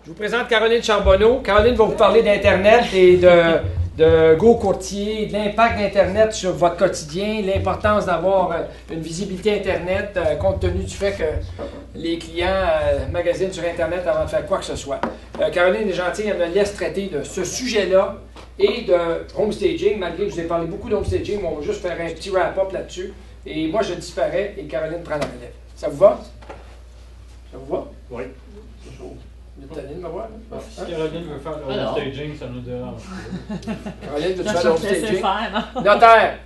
Je vous présente Caroline Charbonneau. Caroline va vous parler d'Internet et de GoCourtier, de l'impact d'Internet sur votre quotidien, l'importance d'avoir une visibilité Internet compte tenu du fait que les clients magasinent sur Internet avant de faire quoi que ce soit. Caroline est gentille, elle me laisse traiter de ce sujet-là et de homestaging, malgré que je vous ai parlé beaucoup d'homestaging, mais on va juste faire un petit wrap-up là-dessus. Et moi, je disparais et Caroline prend la relève. Ça vous va? Ça vous va? Oui. Caroline va voir, là. Si Caroline veut faire le homestaging, ça nous dérange. Caroline, veux-tu faire le homestaging? Notaire.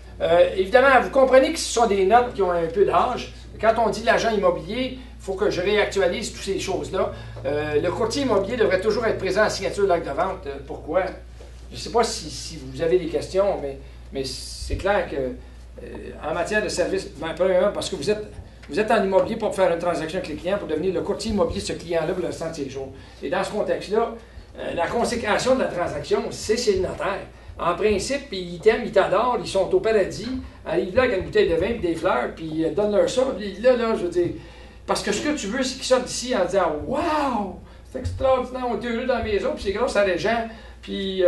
Évidemment, vous comprenez que ce sont des notes qui ont un peu d'âge. Quand on dit l'agent immobilier, il faut que je réactualise toutes ces choses-là. Le courtier immobilier devrait toujours être présent à la signature de l'acte de vente. Pourquoi? Je ne sais pas si vous avez des questions, mais c'est clair que en matière de service, premièrement, parce que vous êtes en immobilier pour faire une transaction avec les clients, pour devenir le courtier immobilier de ce client-là pour le restant de ses jours. Et dans ce contexte-là, la consécration de la transaction, c'est chez le notaire. En principe, ils t'aiment, ils t'adorent, ils sont au paradis, arrivent là avec une bouteille de vin et des fleurs, puis donne-leur ça. Puis là, je veux dire, parce que ce que tu veux, c'est qu'ils sortent d'ici en disant « Wow! C'est extraordinaire, on est heureux dans la maison, puis c'est grâce à les gens. » Puis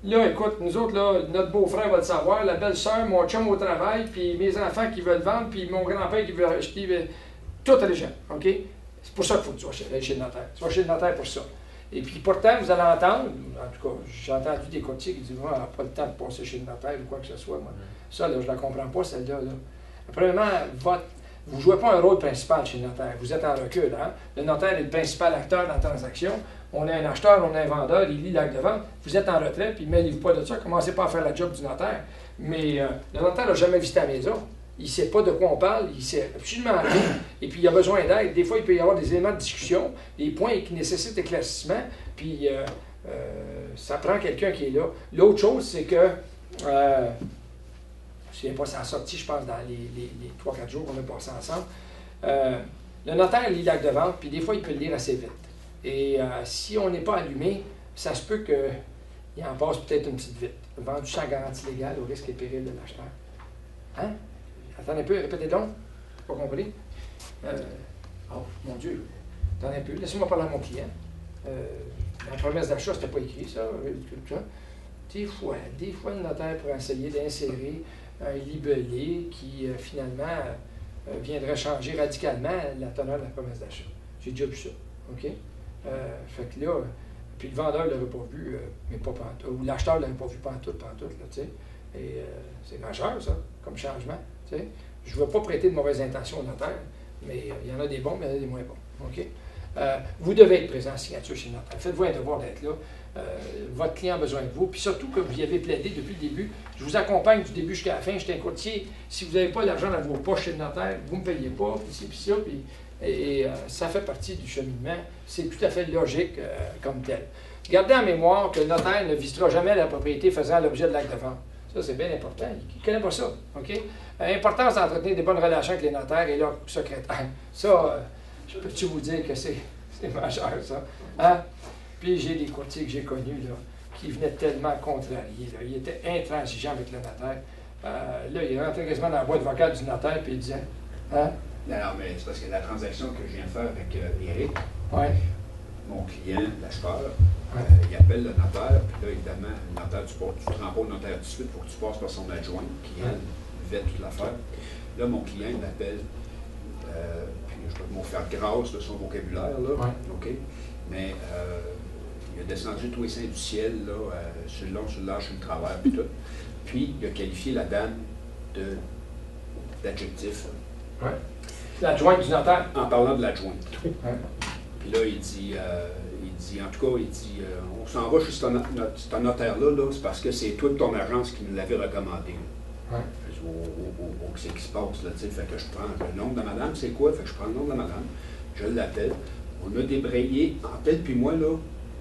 là, écoute, nous autres, là, notre beau-frère va le savoir, la belle-sœur, mon chum au travail, puis mes enfants qui veulent vendre, puis mon grand-père qui veut acheter, tout à les gens, OK? C'est pour ça qu'il faut que tu sois chez le notaire. Tu vas chez le notaire pour ça. Et puis pourtant, vous allez entendre, en tout cas, j'ai entendu des courtiers qui disent « on n'a pas le temps de passer chez le notaire ou quoi que ce soit. » Moi, ça, là, je ne la comprends pas, celle-là. Là. Premièrement, vous ne jouez pas un rôle principal chez le notaire. Vous êtes en recul. Hein? Le notaire est le principal acteur dans la transaction. On a un acheteur, on a un vendeur, il lit l'acte de vente. Vous êtes en retrait, puis mêlez-vous pas de ça. Commencez pas à faire la job du notaire. Mais le notaire n'a jamais visité la maison. Il ne sait pas de quoi on parle, il ne sait absolument rien. Et puis, il a besoin d'aide. Des fois, il peut y avoir des éléments de discussion, des points qui nécessitent éclaircissement. Puis, ça prend quelqu'un qui est là. L'autre chose, c'est que, je ne sais pas si ça a sorti, je pense, dans les 3-4 jours qu'on a passé ensemble. Le notaire lit l'acte de vente, puis des fois, il peut le lire assez vite. Et si on n'est pas allumé, ça se peut qu'il en passe peut-être une petite vite. Vendu sans garantie légale au risque et péril de l'acheteur. Hein? Attendez un peu, répétez donc. Pas compris? Oh, mon Dieu. Attendez un peu. Laissez-moi parler à mon client. La promesse d'achat, c'était pas écrit, ça. Des fois, le notaire pourrait essayer d'insérer un libellé qui, finalement, viendrait changer radicalement la teneur de la promesse d'achat. J'ai déjà vu ça. OK? Fait que là, puis le vendeur ne l'aurait pas vu, mais pas pantoute. Ou l'acheteur ne l'aurait pas vu pantoute, là, tu sais. Et c'est majeur, ça, comme changement. Tu sais. Je ne veux pas prêter de mauvaises intentions au notaire, mais il y en a des bons, mais il y en a des moins bons. OK? Vous devez être présent en signature chez le notaire. Faites-vous un devoir d'être là. Votre client a besoin de vous. Puis surtout que vous y avez plaidé depuis le début. Je vous accompagne du début jusqu'à la fin. J'étais un courtier. Si vous n'avez pas l'argent dans vos poches chez le notaire, vous ne me payez pas, puis ci, puis ça. Et ça fait partie du cheminement. C'est tout à fait logique comme tel. Gardez en mémoire que le notaire ne visitera jamais la propriété faisant l'objet de l'acte de vente. Ça, c'est bien important. Il ne connaît pas ça. OK? L'importance d'entretenir des bonnes relations avec les notaires et leurs secrétaires. Ça, je peux-tu vous dire que c'est majeur, ça. Hein? Puis j'ai des courtiers que j'ai connus là, qui venaient tellement contrariés. Là. Ils étaient intransigeants avec le notaire. Là, il rentrait quasiment dans la boîte vocale du notaire puis il disait hein? Non, mais c'est parce que la transaction que je viens de faire avec Éric, mon client, l'acheteur, il appelle le notaire, puis là, évidemment, le notaire, tu ne te rends pas au notaire tout de suite, il faut que tu passes par son adjoint, qui vête toute l'affaire. Là, mon client, il m'appelle, puis je dois me faire grâce de son vocabulaire, là, OK? Mais il a descendu tous les seins du ciel, là, sur le long, sur le large, sur le travers, puis tout. Puis, il a qualifié la dame d'adjectif. L'adjointe du notaire. En parlant de l'adjointe. Puis là, il dit, en tout cas, on s'en va chez ce notaire-là, là, c'est parce que c'est toi de ton agence qui nous l'avait recommandé. Je dis, qu'est-ce qui se passe, là, tu sais, fait que je prends le nom de madame, c'est quoi? Fait que je prends le nom de madame, je l'appelle, on a débrayé, en tel puis moi, là,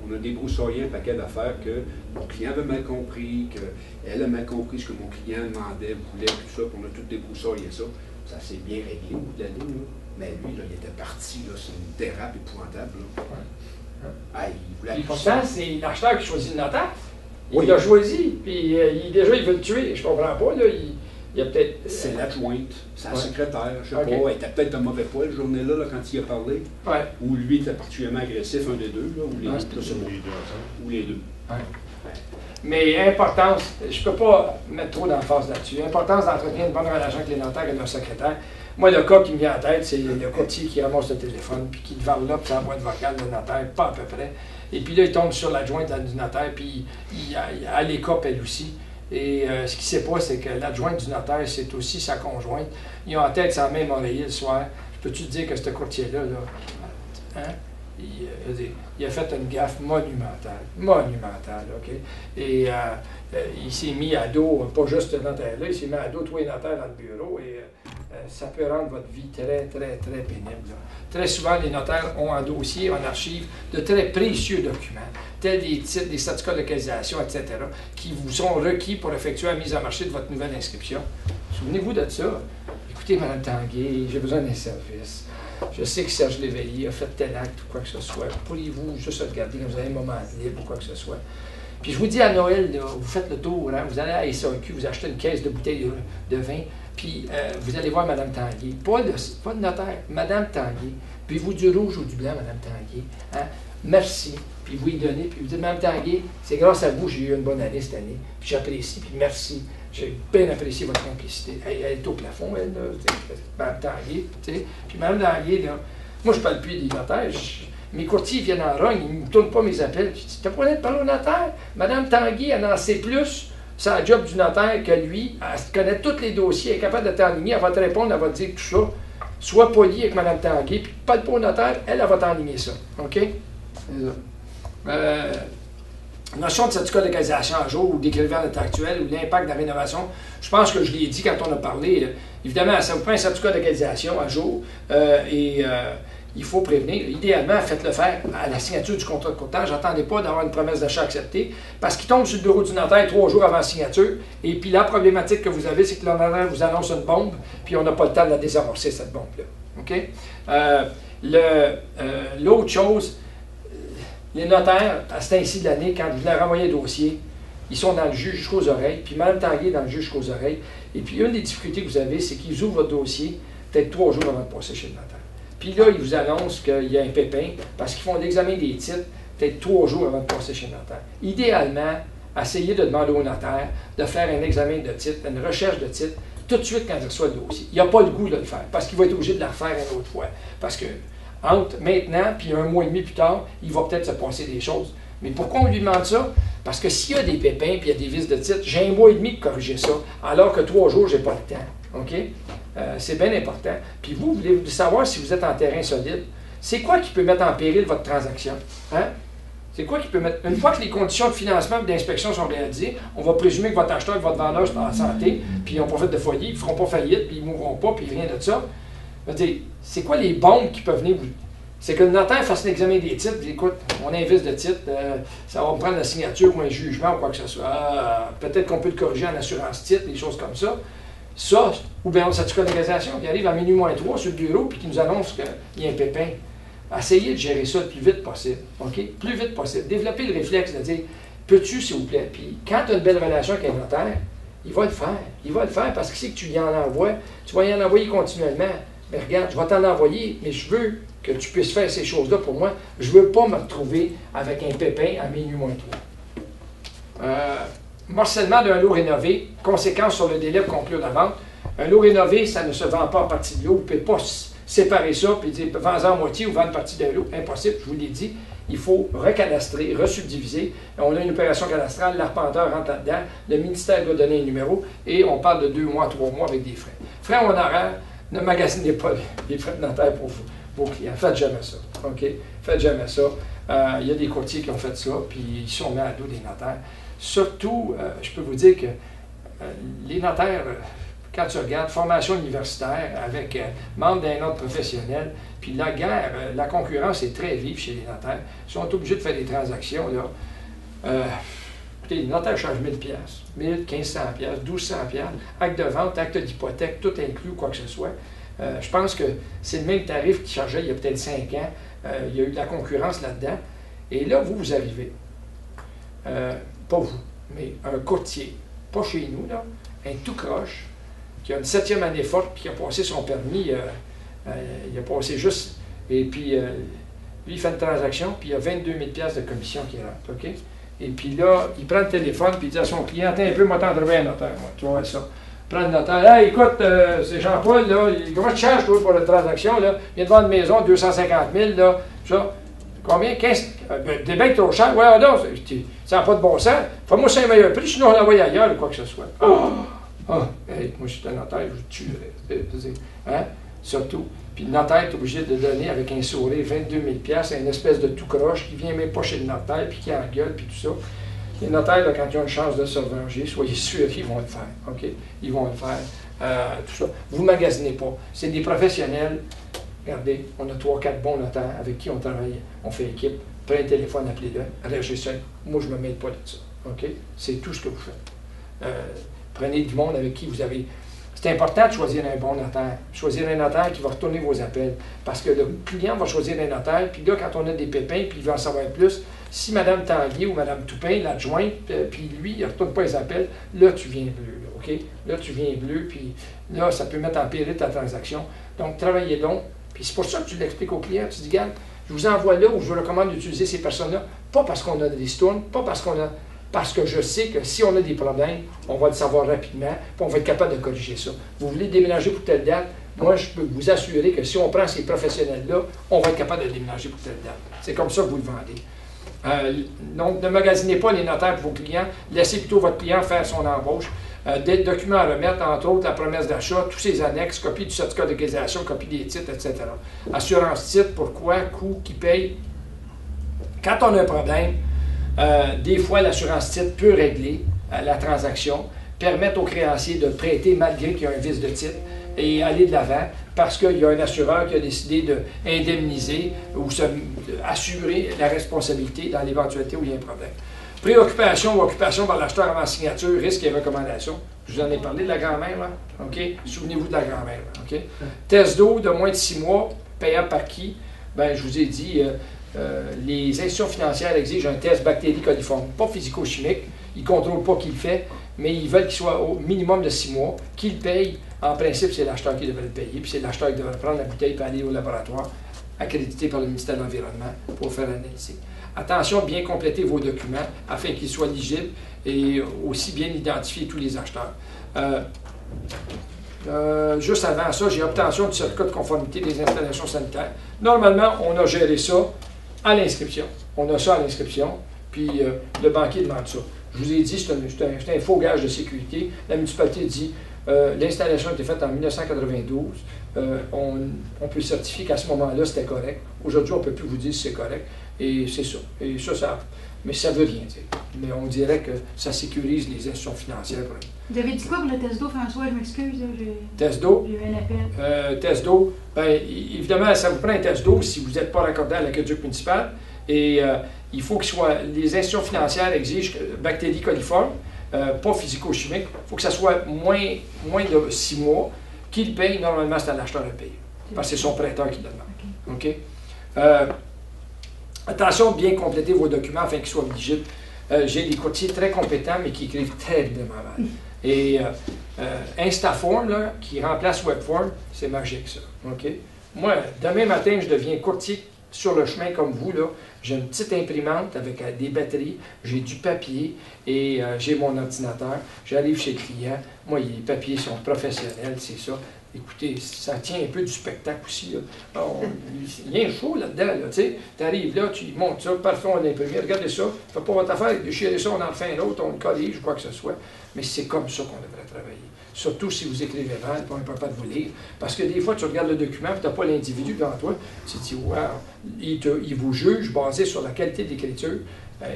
on a débroussaillé un paquet d'affaires que mon client avait mal compris, qu'elle a mal compris ce que mon client demandait, voulait, tout ça, puis on a tout débroussaillé ça. Ça s'est bien réglé au bout de la ligne, là. Mais lui, là, il était parti sur une dérape épouvantable. Puis pourtant, c'est l'acheteur qui choisit le notaire. Il l'a choisi, puis déjà, il veut le tuer. Je comprends pas. Là, Il y a peut-être... C'est l'adjointe, sa secrétaire, je sais pas, elle était peut-être de mauvais poil, journée-là, quand il a parlé. Ouais. Ou lui était particulièrement agressif, un des deux, là, ou les deux. Ou les deux. Ouais. Mais importance, je ne peux pas mettre trop d'emphase là-dessus. Importance d'entretenir une bonne relation avec les notaires et leurs secrétaires. Moi, le cas qui me vient en tête, c'est le courtier qui ramasse le téléphone, puis qui le varle là, puis ça envoie une vocale de notaire, pas à peu près. Et puis là, il tombe sur l'adjointe du notaire, puis elle écope elle aussi. Et ce qu'il ne sait pas, c'est que l'adjointe du notaire, c'est aussi sa conjointe. Ils ont en tête sans même oreiller le soir. Peux-tu te dire que ce courtier-là, là, hein? Il a fait une gaffe monumentale, OK? Et il s'est mis à dos, pas juste le notaire-là, il s'est mis à dos tous les notaires dans le bureau et ça peut rendre votre vie très, très, très pénible. Là. Très souvent, les notaires ont en dossier, en archive, de très précieux documents, tels des titres, des certificats de localisation, etc., qui vous sont requis pour effectuer la mise en marché de votre nouvelle inscription. Souvenez-vous de ça. Écoutez, Mme Tanguay, j'ai besoin d'un service. Je sais que Serge Léveillé a fait tel acte ou quoi que ce soit. Pourriez-vous juste regarder quand vous avez un moment libre ou quoi que ce soit? Puis je vous dis à Noël, là, vous faites le tour, hein, vous allez à SAQ, vous achetez une caisse de bouteilles de vin, puis vous allez voir Mme Tanguay. Pas le notaire, Mme Tanguay. Puis vous du rouge ou du blanc, Mme Tanguay. Hein? Merci. Puis vous y donnez, puis vous dites, Mme Tanguay, c'est grâce à vous, j'ai eu une bonne année cette année. Puis j'apprécie, puis merci. J'ai bien apprécié votre complicité. Elle est au plafond, elle, là, Mme Tanguay, tu sais. Puis Mme Tanguay, là, moi, je parle plus des notaires. Mes courtiers viennent en rogne, ils ne me tournent pas mes appels. Je dis, t'as pas l'air de parler au notaire? Mme Tanguay, elle en sait plus, c'est la job du notaire que lui. Elle connaît tous les dossiers, elle est capable de t'enligner, elle va te répondre, elle va te dire tout ça. Sois poli avec Mme Tanguay, puis parle pas au notaire, elle va t'enligner ça. OK? C'est ça. Notion de certificat de localisation à jour ou d'écrivain à l'état actuel ou l'impact de la rénovation, je pense que je l'ai dit quand on a parlé. Évidemment, ça vous prend un certificat de localisation à jour il faut prévenir. Idéalement, faites-le faire à la signature du contrat de courtage. N'attendez pas d'avoir une promesse d'achat acceptée parce qu'il tombe sur le bureau du notaire 3 jours avant la signature. Et puis la problématique que vous avez, c'est que le notaire vous annonce une bombe puis on n'a pas le temps de la désamorcer, cette bombe-là. OK? L'autre chose, les notaires, à cet ainsi de l'année, quand vous leur envoyez un dossier, ils sont dans le jus jusqu'aux oreilles, puis Mme Tanguay est dans le jus jusqu'aux oreilles. Et puis, une des difficultés que vous avez, c'est qu'ils ouvrent votre dossier peut-être 3 jours avant de passer chez le notaire. Puis là, ils vous annoncent qu'il y a un pépin, parce qu'ils font l'examen des titres peut-être 3 jours avant de passer chez le notaire. Idéalement, essayez de demander au notaire de faire un examen de titre, une recherche de titre, tout de suite quand il reçoit le dossier. Il n'a pas le goût de le faire, parce qu'il va être obligé de la refaire une autre fois. Parce que entre maintenant puis 1 mois et demi plus tard, il va peut-être se passer des choses. Mais pourquoi on lui demande ça? Parce que s'il y a des pépins puis il y a des vices de titre, j'ai 1 mois et demi pour corriger ça, alors que 3 jours, je n'ai pas le temps. OK? C'est bien important. Puis vous voulez savoir si vous êtes en terrain solide. C'est quoi qui peut mettre en péril votre transaction? Hein? C'est quoi qui peut mettre... Une fois que les conditions de financement et d'inspection sont réalisées, on va présumer que votre acheteur et votre vendeur sont en santé, puis ils n'ont pas fait de foyer, ils ne feront pas faillite, puis ils ne mourront pas, puis rien de ça. Je veux dire, c'est quoi les bombes qui peuvent venir vous... C'est que le notaire fasse l'examen des titres, puis écoute, on a un vice de titre, ça va me prendre la signature ou un jugement ou quoi que ce soit. Peut-être qu'on peut le corriger en assurance titre, des choses comme ça. Ça, ou bien on certificat de localisation qui arrive à minuit moins 3 sur le bureau puis qui nous annonce qu'il y a un pépin. Essayez de gérer ça le plus vite possible. OK? Plus vite possible. Développez le réflexe de dire, peux-tu, s'il vous plaît? Puis quand tu as une belle relation avec un notaire, il va le faire. Il va le faire parce qu'il sait que tu y en envoies. Tu vas y en envoyer continuellement. Mais regarde, je vais t'en envoyer, mais je veux que tu puisses faire ces choses-là pour moi. Je ne veux pas me retrouver avec un pépin à minuit moins 3. Morcellement d'un lot rénové, conséquence sur le délai pour conclure la vente. Un lot rénové, ça ne se vend pas en partie de lot. Vous ne pouvez pas séparer ça et dire vends-en à moitié ou vendre partie d'un lot. Impossible, je vous l'ai dit. Il faut recadastrer, resubdiviser. On a une opération cadastrale, l'arpenteur rentre là-dedans, le ministère doit donner un numéro et on parle de 2 mois, 3 mois avec des frais. Frais honoraires, ne magasinez pas les frais de notaire pour vos clients. Faites jamais ça. OK? Faites jamais ça. Il y a des courtiers qui ont fait ça, puis ils sont mis à dos des notaires. Surtout, je peux vous dire que les notaires, quand tu regardes, formation universitaire avec membres d'un ordre professionnel, puis la guerre, la concurrence est très vive chez les notaires. Ils sont obligés de faire des transactions. Là. Écoutez, les notaires chargent 1000 $, 1000, 1500 $, 1200 $, acte de vente, acte d'hypothèque, tout inclus, quoi que ce soit. Je pense que c'est le même tarif qu'ils chargeaient il y a peut-être 5 ans. Il y a eu de la concurrence là-dedans. Et là, vous arrivez. Pas vous, mais un courtier, pas chez nous, là, un tout croche, qui a une 7e année forte, puis qui a passé son permis, il a passé juste, et puis lui, il fait une transaction, puis il y a 22 000 $ de commission qui rentre, OK? Et puis là, il prend le téléphone, puis il dit à son client, attends un peu, moi, t'en trouver un notaire, moi, tu vois ça. Prends le notaire, hey, écoute, c'est Jean-Paul, là, comment tu charges, toi, pour la transaction, là? Il vient de vendre une maison, 250 000, là, ça. Combien? 15? Des becs trop cher? Ouais, non, ça n'a pas de bon sens. Fais-moi ça un meilleur prix, sinon on l'envoie ailleurs ou quoi que ce soit. Hey, moi, je suis un notaire, je vous tuerais. Hein? Surtout. Puis le notaire est obligé de donner avec un sourire 22 000 $, une espèce de tout croche qui vient même pas chez le notaire, puis qui engueule, puis tout ça. Les notaires, là, quand ils ont une chance de se revenger, soyez sûrs qu'ils vont le faire. OK? Ils vont le faire. Tout ça. Vous ne magasinez pas. C'est des professionnels. Regardez, on a 3-4 bons notaires avec qui on travaille. On fait équipe. Prenez le téléphone, appelez-le. Enregistrez. Moi, je ne me mêle pas de ça. OK? C'est tout ce que vous faites. Prenez du monde avec qui vous avez... C'est important de choisir un bon notaire. Choisir un notaire qui va retourner vos appels. Parce que le client va choisir un notaire, puis là, quand on a des pépins, puis il veut en savoir plus, si Mme Tanguy ou Mme Toupin, l'adjointe, puis lui, il ne retourne pas les appels, là, tu viens bleu. Là, OK? Là, tu viens bleu, puis là, ça peut mettre en péril ta transaction. Donc, travaillez donc. Puis c'est pour ça que tu l'expliques au client. Tu dis, regarde, je vous envoie là où je vous recommande d'utiliser ces personnes-là, pas parce qu'on a des ristournes, pas parce qu'on a... Parce que je sais que si on a des problèmes, on va le savoir rapidement, puis on va être capable de corriger ça. Vous voulez déménager pour telle date? Moi, je peux vous assurer que si on prend ces professionnels-là, on va être capable de déménager pour telle date. C'est comme ça que vous le vendez. Donc, ne magasinez pas les notaires pour vos clients. Laissez plutôt votre client faire son embauche. Des documents à remettre, entre autres la promesse d'achat, tous ces annexes, copie du certificat d'égalisation, copie des titres, etc. Assurance titre, pourquoi, coût, qui paye. Quand on a un problème, des fois, l'assurance titre peut régler la transaction, permettre au créancier de prêter malgré qu'il y a un vice de titre et aller de l'avant parce qu'il y a un assureur qui a décidé d'indemniser ou assurer la responsabilité dans l'éventualité où il y a un problème. Préoccupation ou occupation par l'acheteur avant signature, risques et recommandations. Je vous en ai parlé de la grand-mère, là. OK? Souvenez-vous de la grand-mère, OK? Test d'eau de moins de 6 mois, payable par qui? Bien, je vous ai dit... les institutions financières exigent un test bactérie coliforme, pas physico-chimique. Ils ne contrôlent pas qui le fait, mais ils veulent qu'il soit au minimum de 6 mois. Qui le paye? En principe, c'est l'acheteur qui devrait le payer, puis c'est l'acheteur qui devrait prendre la bouteille et aller au laboratoire, accrédité par le ministère de l'Environnement, pour faire l'analyse. Attention, bien compléter vos documents afin qu'ils soient lisibles et aussi bien identifier tous les acheteurs. Juste avant ça, j'ai obtention du certificat de conformité des installations sanitaires. Normalement, on a géré ça à l'inscription. On a ça à l'inscription, puis le banquier demande ça. Je vous ai dit, c'est un faux gage de sécurité. La municipalité dit, l'installation a été faite en 1992. On peut certifier qu'à ce moment-là, c'était correct. Aujourd'hui, on ne peut plus vous dire si c'est correct. Et c'est ça. Et ça, mais ça ne veut rien dire. Mais on dirait que ça sécurise les institutions financières. Vous avez dit quoi pour le test d'eau, François? Je m'excuse. Test d'eau? J'ai eu un appel. Test d'eau, bien, évidemment, ça vous prend un test d'eau si vous n'êtes pas raccordé à l'aqueduc municipal. Et il faut que les institutions financières exigent bactéries coliformes, pas physico-chimiques. Il faut que ça soit moins de 6 mois. Qui le paye? Normalement, c'est à l'acheteur de payer. Parce que c'est son prêteur qui le demande. OK? Attention, bien compléter vos documents afin qu'ils soient éligibles. J'ai des courtiers très compétents, mais qui écrivent terriblement mal. Et Instaform, là, qui remplace Webform, c'est magique, ça. OK? Moi, demain matin, je deviens courtier sur le chemin comme vous, là. J'ai une petite imprimante avec des batteries, j'ai du papier et j'ai mon ordinateur. J'arrive chez le client. Moi, les papiers sont professionnels, c'est ça. Écoutez, ça tient un peu du spectacle aussi. Là. Il y a un show là-dedans. Là, tu arrives là, tu montes ça, parfait, on l'a imprimé. Regardez ça, faites pas votre affaire, déchirez ça, on en fait un autre, on le corrige, quoi que ce soit. Mais c'est comme ça qu'on devrait travailler. Surtout si vous écrivez mal, on ne peut pas de vous lire. Parce que des fois, tu regardes le document, tu n'as pas l'individu devant toi. Tu te dis, wow, il vous juge basé sur la qualité d'écriture.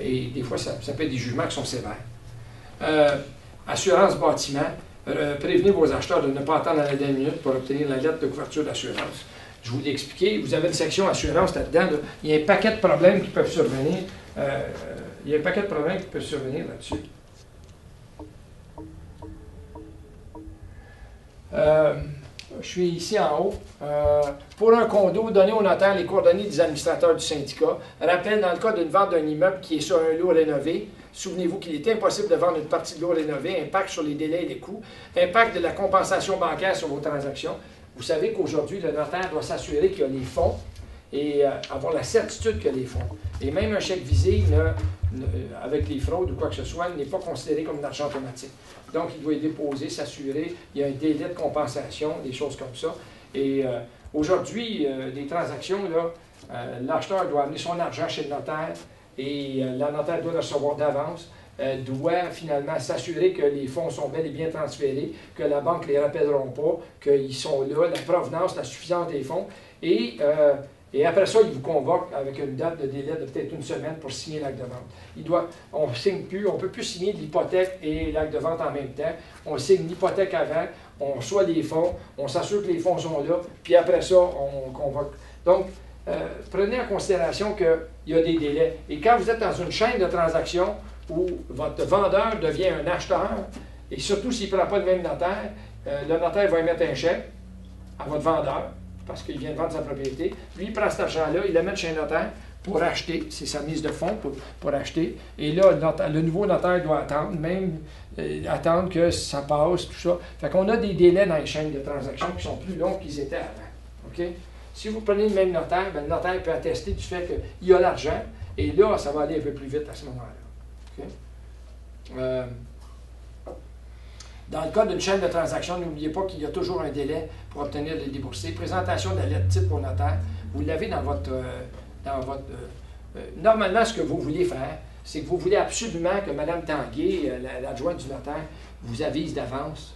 Et des fois, ça peut être des jugements qui sont sévères. Assurance bâtiment. Prévenez vos acheteurs de ne pas attendre à la dernière minute pour obtenir la lettre de couverture d'assurance. Je vous l'ai expliqué, vous avez une section assurance là-dedans. Là. Il y a un paquet de problèmes qui peuvent survenir. Là-dessus. je suis ici en haut. Pour un condo, donnez au notaire les coordonnées des administrateurs du syndicat. Rappel, dans le cas d'une vente d'un immeuble qui est sur un lot rénové, souvenez-vous qu'il est impossible de vendre une partie de lot rénové, impact sur les délais et les coûts, impact de la compensation bancaire sur vos transactions. Vous savez qu'aujourd'hui, le notaire doit s'assurer qu'il y a les fonds et avoir la certitude qu'il y a les fonds. Et même un chèque visé, avec les fraudes ou quoi que ce soit, n'est pas considéré comme un argent automatique. Donc, il doit y déposer, s'assurer, il y a un délai de compensation, des choses comme ça. Et aujourd'hui, les transactions, l'acheteur doit amener son argent chez le notaire et le notaire doit le recevoir d'avance, doit finalement s'assurer que les fonds sont bel et bien transférés, que la banque ne les rappelleront pas, qu'ils sont là, la provenance, la suffisance des fonds. Et après ça, il vous convoque avec une date de délai de peut-être une semaine pour signer l'acte de vente. On ne signe plus, on ne peut plus signer de l'hypothèque et l'acte de vente en même temps. On signe l'hypothèque avant, on reçoit les fonds, on s'assure que les fonds sont là, puis après ça, on convoque. Donc, prenez en considération qu'il y a des délais. Et quand vous êtes dans une chaîne de transactions où votre vendeur devient un acheteur, et surtout s'il ne prend pas le même notaire, le notaire va émettre un chèque à votre vendeur, parce qu'il vient de vendre sa propriété. Lui, il prend cet argent-là, il le met chez un notaire pour acheter. C'est sa mise de fonds pour acheter. Et là, le nouveau notaire doit attendre, attendre que ça passe, tout ça. Fait qu'on a des délais dans les chaînes de transactions qui sont plus longs qu'ils étaient avant. OK? Si vous prenez le même notaire, bien, le notaire peut attester du fait qu'il y a l'argent. Et là, ça va aller un peu plus vite à ce moment-là. OK? Dans le cas d'une chaîne de transactions, n'oubliez pas qu'il y a toujours un délai pour obtenir les déboursés. Présentation de la lettre type au notaire, vous l'avez dans votre... normalement, ce que vous voulez faire, c'est que vous voulez absolument que Mme Tanguay, l'adjointe du notaire, vous avise d'avance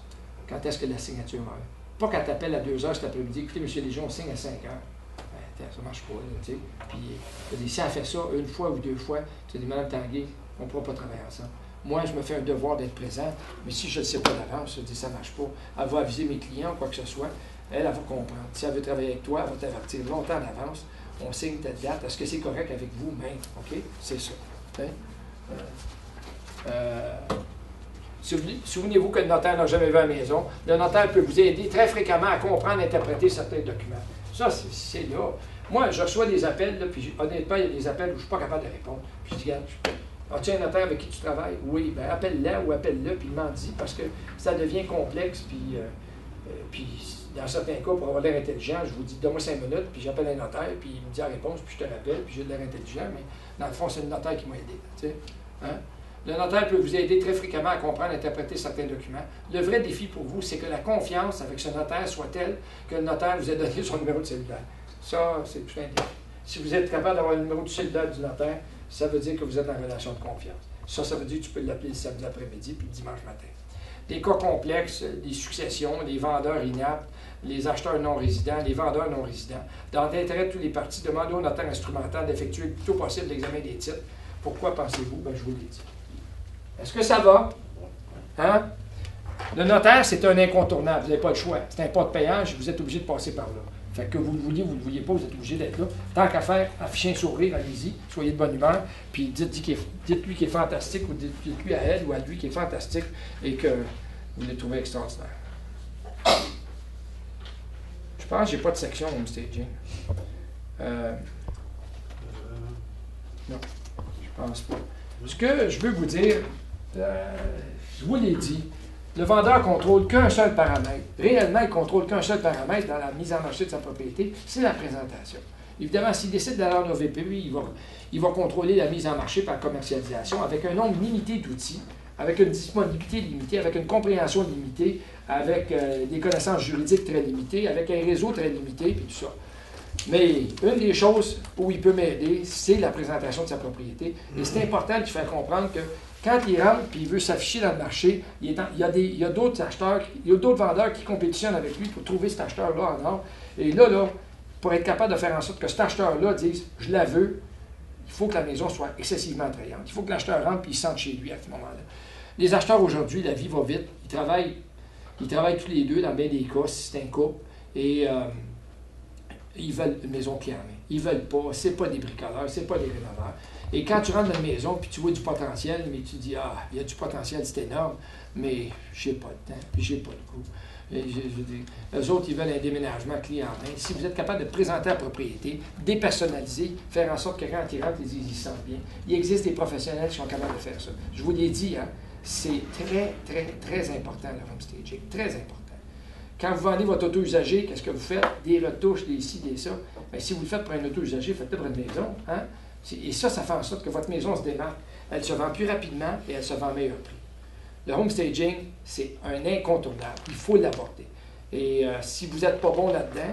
quand est-ce que la signature va. Pas qu'elle t'appelle à 2 heures cet après-midi. Écoutez, M. Léger, on signe à 5 heures. Ben, ça ne marche pas, là, tu sais. Puis, si elle fait ça une fois ou 2 fois, tu dis, Mme Tanguay, on ne pourra pas travailler ensemble. Moi, je me fais un devoir d'être présent, mais si je ne le sais pas d'avance, je dis ça ne marche pas. Elle va aviser mes clients, quoi que ce soit. Elle va comprendre. Si elle veut travailler avec toi, elle va t'avertir longtemps d'avance. On signe telle date. Est-ce que c'est correct avec vous-même? OK? C'est ça. Souvenez-vous que le notaire n'a jamais vu à la maison. Le notaire peut vous aider très fréquemment à comprendre et interpréter certains documents. Ça, c'est là. Moi, je reçois des appels, là, puis honnêtement, il y a des appels où je ne suis pas capable de répondre. Puis je dis, regarde, as-tu un notaire avec qui tu travailles? Oui, bien appelle-la ou appelle-le, puis il m'en dit, parce que ça devient complexe, puis dans certains cas, pour avoir l'air intelligent, je vous dis, donne-moi 5 minutes, puis j'appelle un notaire, puis il me dit la réponse, puis je te rappelle, puis j'ai de l'air intelligent, mais dans le fond, c'est le notaire qui m'a aidé. Tu sais, hein? Le notaire peut vous aider très fréquemment à comprendre et interpréter certains documents. Le vrai défi pour vous, c'est que la confiance avec ce notaire soit telle que le notaire vous ait donné son numéro de cellulaire. Ça, c'est tout un défi. Si vous êtes capable d'avoir le numéro de cellulaire du notaire, ça veut dire que vous êtes en relation de confiance. Ça veut dire que tu peux l'appeler le samedi après-midi puis le dimanche matin. Des cas complexes, des successions, les vendeurs inaptes, les acheteurs non résidents, les vendeurs non résidents. Dans l'intérêt de tous les parties, demandez au notaire instrumental d'effectuer le plus tôt possible l'examen des titres. Pourquoi pensez-vous? Ben, je vous l'ai dit. Est-ce que ça va? Hein? Le notaire, c'est un incontournable. Vous n'avez pas le choix. C'est un pas de payage, vous êtes obligé de passer par là. Fait que vous le vouliez pas, vous êtes obligé d'être là. Tant qu'à faire, affichez un sourire, allez-y, soyez de bonne humeur, puis dites-lui qu'il est fantastique, ou dites-lui à elle ou à lui qu'il est fantastique et que vous le trouvez extraordinaire. Je pense que j'ai pas de section home staging. Non, je pense pas. Ce que je veux vous dire, je vous l'ai dit, le vendeur ne contrôle qu'un seul paramètre. Réellement, il ne contrôle qu'un seul paramètre dans la mise en marché de sa propriété, c'est la présentation. Évidemment, s'il décide d'aller en OVP, il va contrôler la mise en marché par commercialisation avec un nombre limité d'outils, avec une disponibilité limitée, avec une compréhension limitée, avec des connaissances juridiques très limitées, avec un réseau très limité, puis tout ça. Mais une des choses où il peut m'aider, c'est la présentation de sa propriété. Et c'est important de lui faire comprendre que quand il rentre et il veut s'afficher dans le marché, il y a d'autres acheteurs, il y a d'autres vendeurs qui compétitionnent avec lui pour trouver cet acheteur-là en or. Et là, pour être capable de faire en sorte que cet acheteur-là dise « je la veux », il faut que la maison soit excessivement attrayante. Il faut que l'acheteur rentre et il sente chez lui à ce moment-là. Les acheteurs aujourd'hui, la vie va vite. Ils travaillent tous les deux dans bien des cas, si c'est un couple. Et ils veulent une maison clé en main. Ils veulent pas, c'est pas des bricoleurs, c'est pas des rénoveurs. Et quand tu rentres dans une maison, puis tu vois du potentiel, mais tu dis, ah, il y a du potentiel, c'est énorme, mais j'ai pas de temps, puis j'ai pas de goût. Eux autres, ils veulent un déménagement clé en main. Si vous êtes capable de présenter la propriété, dépersonnaliser, faire en sorte que quand ils rentrent, ils y sentent bien. Il existe des professionnels qui sont capables de faire ça. Je vous l'ai dit, hein, c'est très, très, très important, le home staging. Très important. Quand vous vendez votre auto usagé, qu'est-ce que vous faites? Des retouches, des ci, des ça. Bien, si vous le faites pour un auto usagé, faites-le pour une maison. Hein? Et ça fait en sorte que votre maison se démarque. Elle se vend plus rapidement et elle se vend à meilleur prix. Le home staging, c'est un incontournable. Il faut l'aborder. Et si vous n'êtes pas bon là-dedans,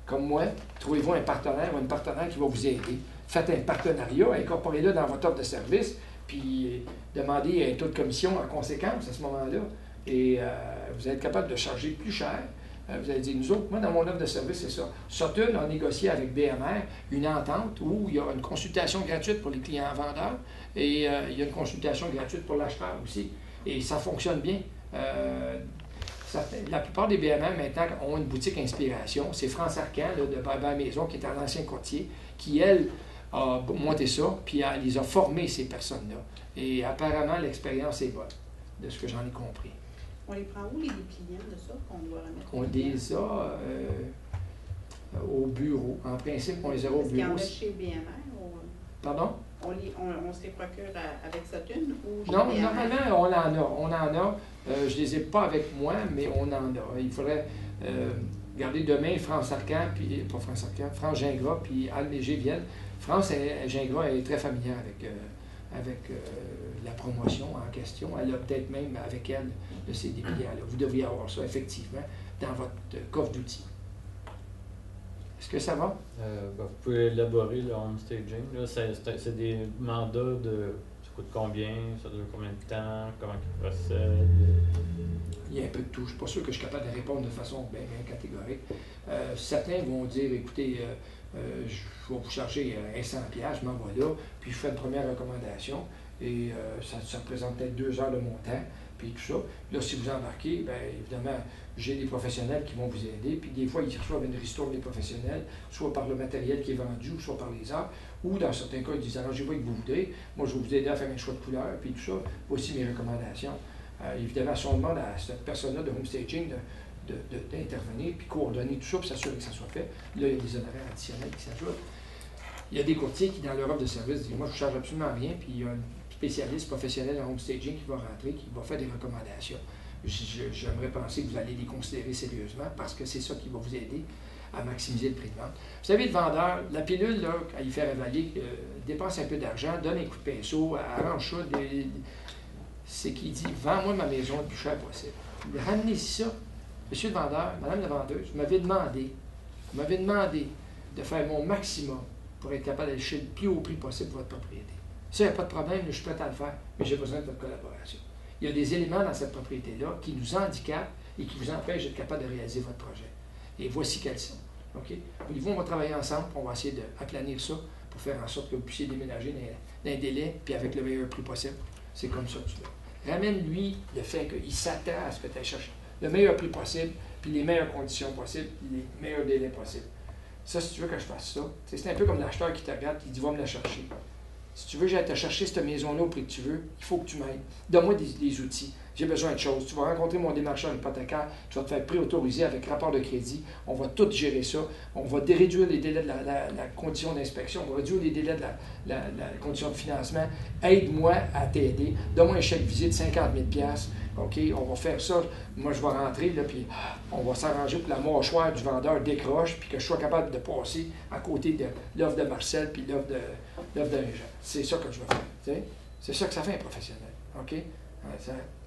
comme moi, trouvez-vous un partenaire ou une partenaire qui va vous aider. Faites un partenariat, incorporez-le dans votre offre de service, puis demandez un taux de commission en conséquence à ce moment-là. Et vous allez être capable de charger plus cher. Vous allez dire, nous autres, moi, dans mon offre de service, c'est ça. Sutton a négocié avec BMR une entente où il y a une consultation gratuite pour les clients vendeurs et il y a une consultation gratuite pour l'acheteur aussi. Et ça fonctionne bien. La plupart des BMR maintenant ont une boutique Inspiration. C'est France Arcan de Bye Maison, qui est un ancien courtier, qui, elle, a monté ça, puis elle les a formés, ces personnes-là. Et apparemment, l'expérience est bonne, de ce que j'en ai compris. On les prend où, les clients de ça, qu'on doit remettre? On les a au bureau. En principe, on les a au bureau. Est-ce qu'il y en a chez BMR? Ou... Pardon? On se les procure avec Sutton ou chez Non, BMR? normalement, on en a. Je ne les ai pas avec moi, mais on en a. Il faudrait regarder demain France Arcan, puis pas France Arcan, France Gingras, puis Anne Léger viennent. France Gingras est très familière avec la promotion en question. Elle a peut-être même avec elle de ces clients-là. Vous devriez avoir ça, effectivement, dans votre coffre d'outils. Est-ce que ça va? Vous pouvez élaborer le home staging. C'est des mandats de... Ça coûte combien? Ça dure combien de temps? Comment ils procèdent? Il y a un peu de tout. Je ne suis pas sûr que je suis capable de répondre de façon bien catégorique. Certains vont dire, écoutez, je vais vous charger 100$, je m'envoie là, puis je fais une première recommandation, et ça représente peut-être 2 heures de mon temps, puis tout ça. Là, si vous embarquez, bien évidemment, j'ai des professionnels qui vont vous aider, puis des fois, ils reçoivent une ristourne des professionnels, soit par le matériel qui est vendu, ou soit par les heures, ou dans certains cas, ils disent, arrangez-vous avec vous voudrez, moi, je vais vous aider à faire un choix de couleur, puis tout ça. Voici mes recommandations. Évidemment, si on demande à cette personne-là de home staging d'intervenir, puis coordonner tout ça, puis s'assurer que ça soit fait, là, il y a des honoraires additionnels qui s'ajoutent. Il y a des courtiers qui, dans leur offre de service, disent, moi, je ne charge absolument rien, puis il y a un spécialiste professionnel en home staging qui va rentrer, qui va faire des recommandations. J'aimerais penser que vous allez les considérer sérieusement, parce que c'est ça qui va vous aider à maximiser le prix de vente. Vous savez, le vendeur, la pilule, là, à y faire avaler, dépense un peu d'argent, donne un coup de pinceau, arrange ça, c'est qu'il dit, vends-moi ma maison le plus cher possible. Ramenez ça. Monsieur le vendeur, madame la vendeuse, vous m'avez demandé de faire mon maximum pour être capable d'aller chez le plus haut prix possible de votre propriété. Ça, il n'y a pas de problème, je suis prêt à le faire, mais j'ai besoin de votre collaboration. Il y a des éléments dans cette propriété-là qui nous handicapent et qui vous empêchent d'être capable de réaliser votre projet. Et voici quels sont. OK? On va travailler ensemble, on va essayer d'aplanir ça pour faire en sorte que vous puissiez déménager dans un délai puis avec le meilleur prix possible. C'est comme ça que tu veux. Ramène-lui le fait qu'il s'attend à ce que tu ailles chercher le meilleur prix possible, puis les meilleures conditions possibles, puis les meilleurs délais possibles. Ça, si tu veux que je fasse ça, c'est un peu comme l'acheteur qui te regarde, qui dit « va me la chercher ». Si tu veux que j'aille te chercher cette maison-là au prix que tu veux, il faut que tu m'aides. Donne-moi des outils. J'ai besoin de choses. Tu vas rencontrer mon démarcheur hypothécaire, tu vas te faire préautoriser avec rapport de crédit. On va tout gérer ça. On va réduire les délais de la condition d'inspection. On va réduire les délais de la condition de financement. Aide-moi à t'aider. Donne-moi un chèque visite de 50 000 $. OK, on va faire ça. Moi, je vais rentrer, là, puis on va s'arranger pour que la mâchoire du vendeur décroche, puis que je sois capable de passer à côté de l'offre de Marcel, puis l'offre de Régent. C'est ça que je veux faire. C'est ça que ça fait un professionnel. OK?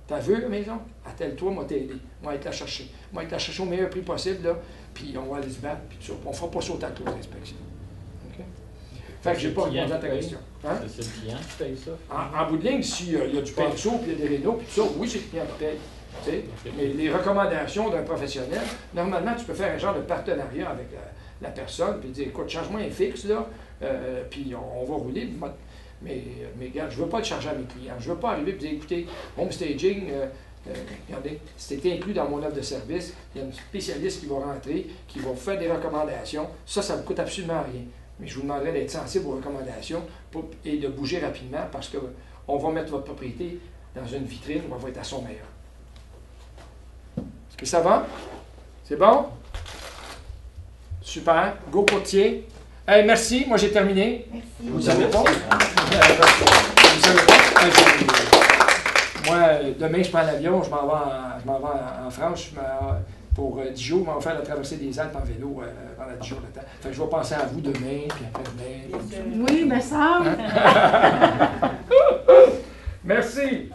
T'as vu la maison? Attelle-toi, moi t'aider. Moi, aller te la chercher. Moi, aller te la chercher au meilleur prix possible, là, puis on va aller se battre, puis tout ça. On ne fera pas sauter à cause d'inspection. OK? Fait que j'ai pas répondu à ta question. Hein? C'est le client qui paye ça? En bout de ligne, s'il y a du pinceau, puis il y a des rénaux, puis tout ça, oui, c'est le client qui paye. Okay. Mais les recommandations d'un professionnel, normalement, tu peux faire un genre de partenariat avec la personne, puis dire, écoute, change-moi un fixe, là, puis on va rouler. Mais regarde, je ne veux pas te charger à mes clients. Je ne veux pas arriver et dire, écoutez, home staging, regardez, c'était inclus dans mon offre de service. Il y a un spécialiste qui va rentrer, qui va vous faire des recommandations. Ça ne me coûte absolument rien. Mais je vous demanderai d'être sensible aux recommandations et de bouger rapidement parce qu'on va mettre votre propriété dans une vitrine où elle va être à son meilleur. Est-ce Et ça va? C'est bon? Super. Go Courtier. Hey, merci. Moi, j'ai terminé. Merci. Vous savez pas? Vous savez pas? Moi, demain, je prends l'avion. Je m'en vais en France. Pour 10 jours, on va faire la traversée des Alpes en vélo pendant 10 jours de temps. Fait que je vais penser à vous demain, puis après-demain. Oui, mais ça. Merci.